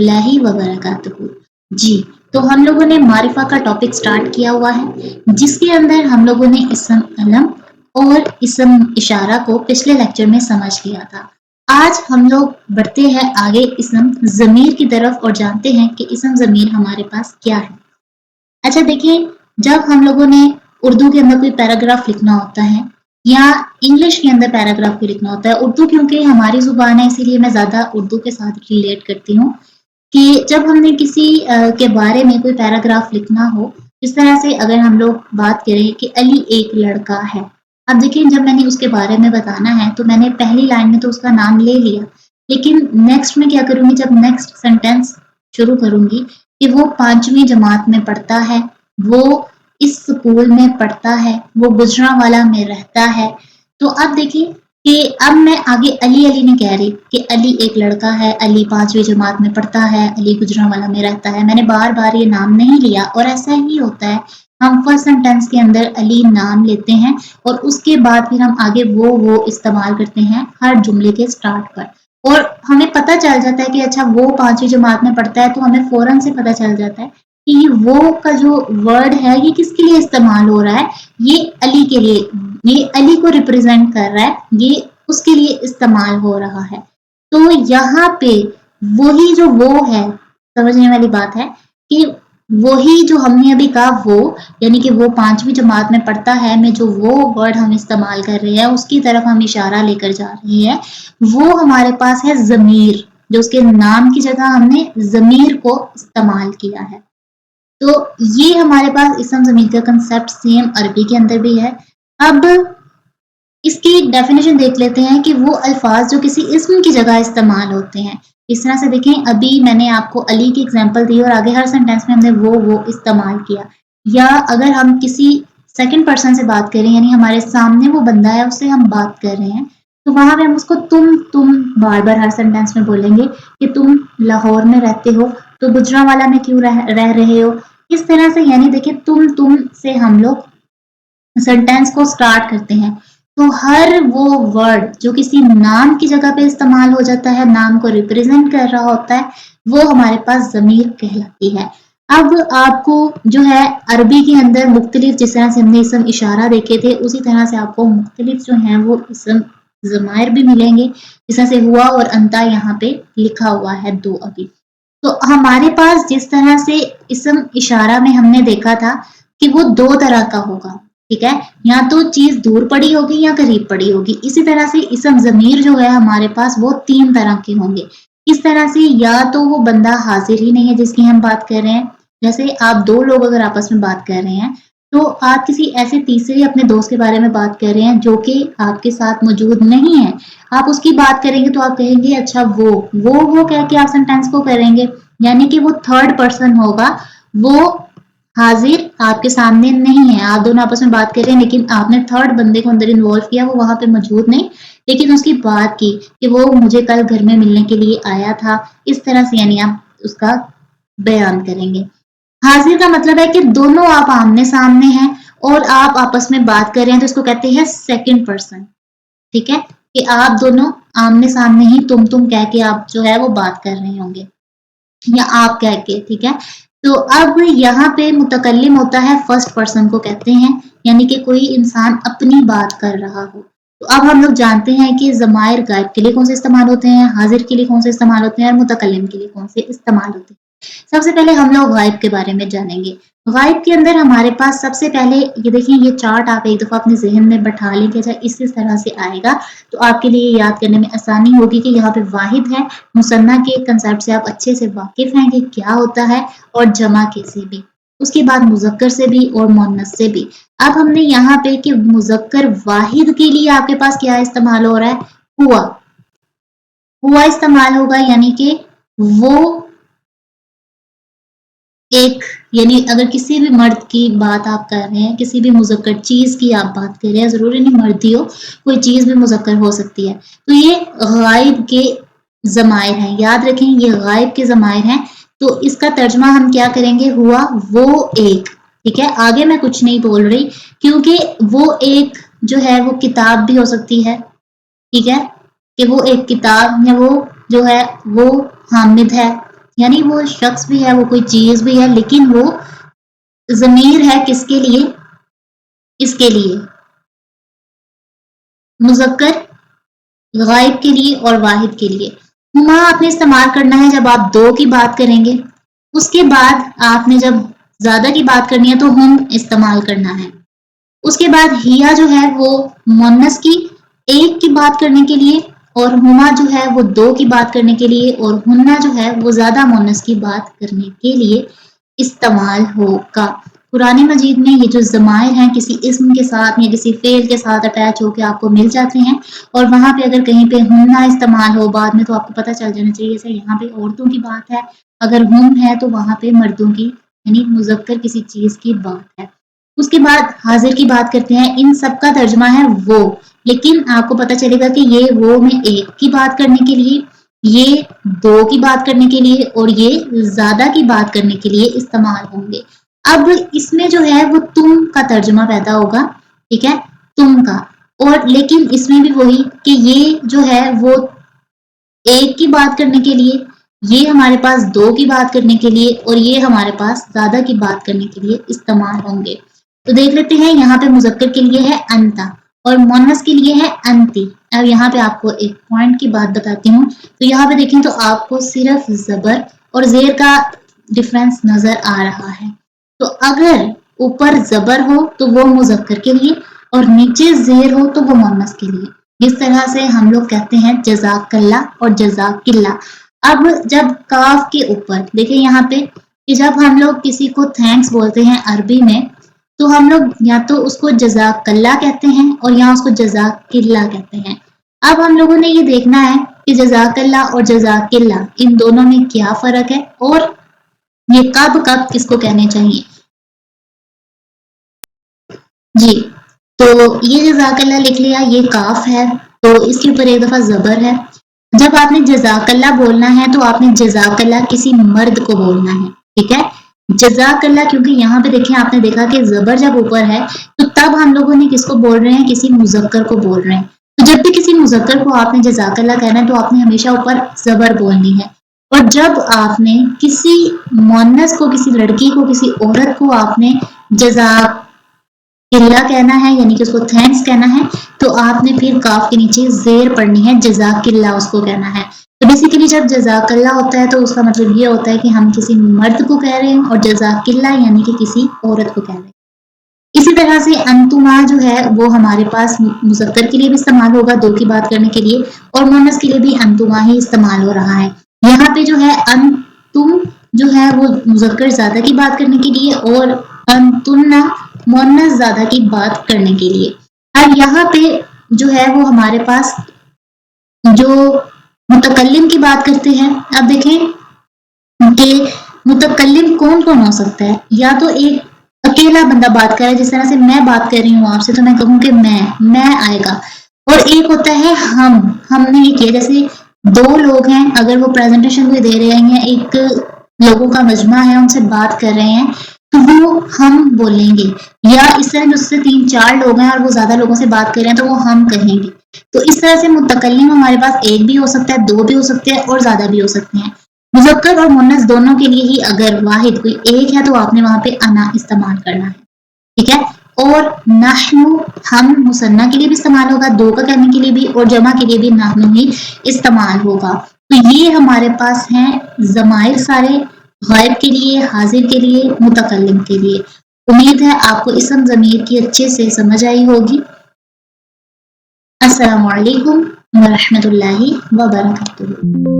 रहमतुल्लाहि व बरकातुहू। जी, तो हम लोगों ने मारिफा का टॉपिक स्टार्ट किया हुआ है, जिसके अंदर हम लोगों ने इसम अलम और इसम इशारा को पिछले लेक्चर में समझ लिया था। आज हम लोग बढ़ते हैं आगे इसम ज़मीर की तरफ और जानते हैं कि इसम ज़मीर हमारे पास क्या है। अच्छा देखिए, जब हम लोगों ने उर्दू के अंदर कोई पैराग्राफ लिखना होता है या इंग्लिश के अंदर पैराग्राफ भी लिखना होता है, उर्दू क्योंकि हमारी ज़ुबान है इसीलिए मैं ज़्यादा उर्दू के साथ रिलेट करती हूँ कि जब हमने किसी के बारे में कोई पैराग्राफ लिखना हो, इस तरह से अगर हम लोग बात करें कि अली एक लड़का है। अब देखिए, जब मैंने उसके बारे में बताना है तो मैंने पहली लाइन में तो उसका नाम ले लिया, लेकिन नेक्स्ट में क्या करूँगी, जब नेक्स्ट सेंटेंस शुरू करूँगी कि वो 5वीं जमात में पढ़ता है, वो इस स्कूल में पढ़ता है, वो गुजरांवाला में रहता है। तो अब देखिए कि अब मैं आगे अली अली नहीं कह रही कि अली एक लड़का है, अली 5वीं जमात में पढ़ता है, अली गुजरांवाला में रहता है। मैंने बार बार ये नाम नहीं लिया और ऐसा ही होता है, हम फर्स्ट सेंटेंस के अंदर अली नाम लेते हैं और उसके बाद फिर हम आगे वो इस्तेमाल करते हैं हर जुमले के स्टार्ट पर, और हमें पता चल जाता है कि अच्छा वो 5वीं जमात में पढ़ता है, तो हमें फौरन से पता चल जाता है कि ये वो का जो वर्ड है ये किसके लिए इस्तेमाल हो रहा है, ये अली के लिए, ये अली को रिप्रेजेंट कर रहा है, ये उसके लिए इस्तेमाल हो रहा है। तो यहाँ पे वही जो वो है, समझने वाली बात है कि वही जो हमने अभी कहा वो, यानी कि वो 5वीं जमात में पढ़ता है में जो वो वर्ड हम इस्तेमाल कर रहे हैं उसकी तरफ हम इशारा लेकर जा रहे हैं, वो हमारे पास है ज़मीर, जो उसके नाम की जगह हमने ज़मीर को इस्तेमाल किया है। तो ये हमारे पास इसम ज़मीर का कंसेप्ट सेम अरबी के अंदर भी है। अब इसकी डेफिनेशन देख लेते हैं कि वो अल्फाज जो किसी इस्म की जगह इस्तेमाल होते हैं। इस तरह से देखें, अभी मैंने आपको अली की एग्जांपल दी और आगे हर सेंटेंस में हमने वो इस्तेमाल किया। या अगर हम किसी सेकंड पर्सन से बात करें, यानी हमारे सामने वो बंदा है उससे हम बात कर रहे हैं, तो वहां पे हम उसको तुम बार बार हर सेंटेंस में बोलेंगे कि तुम लाहौर में रहते हो तो गुजरांवाला में क्यों रह रहे हो। इस तरह से यानी देखिए तुम से हम लोग सेंटेंस को स्टार्ट करते हैं। तो हर वो वर्ड जो किसी नाम की जगह पे इस्तेमाल हो जाता है, नाम को रिप्रेजेंट कर रहा होता है, वो हमारे पास ज़मीर कहलाती है। अब आपको जो है अरबी के अंदर मुख्तलिफ, जिस तरह से हमने इसम इशारा देखे थे उसी तरह से आपको मुख्तलिफ जो हैं वो इसम ज़मायर भी मिलेंगे, जिस तरह से हुआ और अंता यहाँ पे लिखा हुआ है 2 अभी। तो हमारे पास जिस तरह से इसम इशारा में हमने देखा था कि वो 2 तरह का होगा, ठीक है, या तो चीज दूर पड़ी होगी या करीब पड़ी होगी। इसी तरह से इसम ज़मीर जो है हमारे पास वो 3 तरह के होंगे। इस तरह से या तो वो बंदा हाजिर ही नहीं है जिसकी हम बात कर रहे हैं, जैसे आप 2 लोग अगर आपस में बात कर रहे हैं तो आप किसी ऐसे तीसरे अपने दोस्त के बारे में बात कर रहे हैं जो कि आपके साथ मौजूद नहीं है, आप उसकी बात करेंगे तो आप कहेंगे अच्छा वो कह के आप सेंटेंस को करेंगे, यानी कि वो थर्ड पर्सन होगा, वो हाजिर आपके सामने नहीं है। आप दोनों आपस में बात कर रहे हैं लेकिन आपने थर्ड बंदे को अंदर इन्वॉल्व किया, वो वहां पे मौजूद नहीं, लेकिन उसकी बात की कि वो मुझे कल घर में मिलने के लिए आया था। इस तरह से यानी आप उसका बयान करेंगे। हाजिर का मतलब है कि दोनों आप आमने सामने हैं और आप आपस में बात कर रहे हैं, तो इसको कहते हैं सेकंड पर्सन, ठीक है, कि आप दोनों आमने सामने ही तुम कह के आप जो है वो बात कर रहे होंगे या आप कह के, ठीक है। तो अब यहाँ पे मुतकल्लिम होता है फर्स्ट पर्सन को कहते हैं, यानी कि कोई इंसान अपनी बात कर रहा हो। तो अब हम लोग जानते हैं कि ज़मायर गायब के लिए कौन से इस्तेमाल होते हैं, हाजिर के लिए कौन से इस्तेमाल होते हैं और मुतकल्लिम के लिए कौन से इस्तेमाल होते हैं। सबसे पहले हम लोग गायब के बारे में जानेंगे। गायब के अंदर हमारे पास सबसे पहले ये देखिए, ये चार्ट आप एक दफ़ा अपने जहन में बैठा लेंगे, अच्छा इस तरह से आएगा तो आपके लिए याद करने में आसानी होगी कि यहाँ पे वाहिद है, मुसन्ना के कंसेप्ट से आप अच्छे से वाकिफ हैं कि क्या होता है, और जमा के से भी, उसके बाद मुजक्कर से भी और मुअन्नस से भी। अब हमने यहाँ पे कि मुजक्कर वाहिद के लिए आपके पास क्या इस्तेमाल हो रहा है, हुआ इस्तेमाल होगा, यानी कि वो एक, यानी अगर किसी भी मर्द की बात आप कर रहे हैं, किसी भी मुजक्कर चीज की आप बात कर रहे हैं, जरूरी नहीं मर्द ही हो, कोई चीज भी मुजक्कर हो सकती है, तो ये गायब के ज़मायर हैं, याद रखें ये गायब के ज़मायर हैं। तो इसका तर्जमा हम क्या करेंगे, हुआ वो एक, ठीक है। आगे मैं कुछ नहीं बोल रही क्योंकि वो एक जो है वो किताब भी हो सकती है, ठीक है, कि वो एक किताब या वो जो है वो हामिद है, यानी वो शख्स भी है, वो कोई चीज भी है, लेकिन वो ज़मीर है किसके लिए? इसके लिए, मुज़क्कर गायब के लिए और वाहिद के लिए। हुमा आपने इस्तेमाल करना है जब आप दो की बात करेंगे। उसके बाद आपने जब ज्यादा की बात करनी है तो हम इस्तेमाल करना है। उसके बाद हिया जो है वो मुन्नस की एक की बात करने के लिए, और हुमा जो है वो दो की बात करने के लिए, और हुन्ना जो है वो ज्यादा मुन्नस की बात करने के लिए इस्तेमाल होगा। कुरान मजीद में ये जो ज़माइर हैं किसी इस्म के साथ या किसी फेल के साथ अटैच होकर आपको मिल जाते हैं, और वहां पे अगर कहीं पे हुन्ना इस्तेमाल हो बाद में तो आपको पता चल जाना चाहिए जैसे यहाँ पे औरतों की बात है, अगर हुम है तो वहां पे मर्दों की यानी मुज़क्कर किसी चीज की बात है। उसके बाद हाजिर की बात करते हैं। इन सब का तर्जमा है वो, लेकिन आपको पता चलेगा कि ये वो में एक की बात करने के लिए, ये दो की बात करने के लिए और ये ज्यादा की बात करने के लिए इस्तेमाल होंगे। अब इसमें जो है वो तुम का तर्जमा पैदा होगा, ठीक है, तुम का। और लेकिन इसमें भी वही कि ये जो है वो एक की बात करने के लिए, ये हमारे पास दो की बात करने के लिए और ये हमारे पास ज्यादा की बात करने के लिए इस्तेमाल होंगे। तो देख लेते हैं, यहाँ पे मुजक्कर के लिए है अंता और मोनस के लिए है अंती। अब यहाँ पे आपको एक पॉइंट की बात बताती हूँ। तो यहाँ पे देखें तो आपको सिर्फ जबर और जेर का डिफरेंस नजर आ रहा है। तो अगर ऊपर जबर हो तो वो मुजक्कर के लिए और नीचे जेर हो तो वो मोनस के लिए। इस तरह से हम लोग कहते हैं जजाकल्ला और जजाकिल्ला। अब जब काफ के ऊपर देखिए यहाँ पे कि जब हम लोग किसी को थैंक्स बोलते हैं अरबी में, तो हम लोग या तो उसको जजाकल्ला कहते हैं और या उसको जजाकिल्ला कहते हैं। अब हम लोगों ने ये देखना है कि जजाकल्ला और जजाकिल्ला इन दोनों में क्या फर्क है और ये कब कब किसको कहने चाहिए। जी, तो ये जजाकल्ला लिख लिया, ये काफ है तो इसके ऊपर एक दफा जबर है। जब आपने जजाकल्ला बोलना है तो आपने जजाकल्ला किसी मर्द को बोलना है, ठीक है। जजाकल्ला क्योंकि यहाँ पे देखें आपने देखा कि जबर जब ऊपर है तो तब हम लोगों ने किसको बोल रहे हैं, किसी मुजक्कर को बोल रहे हैं। तो जब भी किसी मुजक्कर को आपने जजाकल्ला कहना है तो आपने हमेशा ऊपर जबर बोलनी है। और जब आपने किसी मुअन्नस को, किसी लड़की को, किसी औरत को आपने जजाकिल्ला कहना है यानी कि उसको थैंक्स कहना है, तो आपने फिर काफ के नीचे जेर पढ़नी है, जजाकिल्ला उसको कहना है। तो बेसिकली जब जजाकल्ला होता है तो उसका मतलब ये होता है कि हम किसी मर्द को कह रहे हैं, और जजाकिल्ला यानी कि किसी औरत को कह रहे हैं। इसी तरह से अंतुमा जो है वो हमारे पास मुजक्कर के लिए भी इस्तेमाल होगा दो की बात करने के लिए, और मुअन्नस के लिए भी अंतुमा ही इस्तेमाल हो रहा है। यहाँ पे जो है अंतुम जो है वो मुजक्कर ज्यादा की बात करने के लिए और अंतुन्ना मुअन्नस ज्यादा की बात करने के लिए। अब यहाँ पे जो है वो हमारे पास जो मुतकल्लिम की बात करते हैं। अब देखें कि मुतकल्लिम कौन कौन हो सकता है। या तो एक अकेला बंदा बात कर रहा है, जिस तरह से मैं बात कर रही हूँ आपसे तो मैं कहूँ कि मैं आएगा। और एक होता है हमने ये किया, जैसे दो लोग हैं अगर वो प्रेजेंटेशन कोई दे रहे हैं या एक लोगों का मजमा है उनसे बात कर रहे हैं तो वो हम बोलेंगे। या इस तरह जिससे 3-4 लोग हैं और वो ज्यादा लोगों से बात कर रहे हैं तो वो हम कहेंगे। तो इस तरह से मुतकल्लिम हमारे पास एक भी हो सकता है, दो भी हो सकते हैं और ज्यादा भी हो सकते हैं। मुजक्कर और मुन्नस दोनों के लिए ही अगर वाहिद कोई एक है तो आपने वहां पे अना इस्तेमाल करना है, ठीक है। और नाहनु हम मुसन्ना के लिए भी इस्तेमाल होगा, दो का कहने के लिए भी, और जमा के लिए भी नाहनु ही इस्तेमाल होगा। तो ये हमारे पास हैं ज़माइर सारे, गायब के लिए, हाजिर के लिए, मुतकल्लिम के लिए। उम्मीद है आपको इसम ज़मीर की अच्छे से समझ आई होगी। अस्सलामु अलैकुम व रहमतुल्लाहि व बरकातुहू।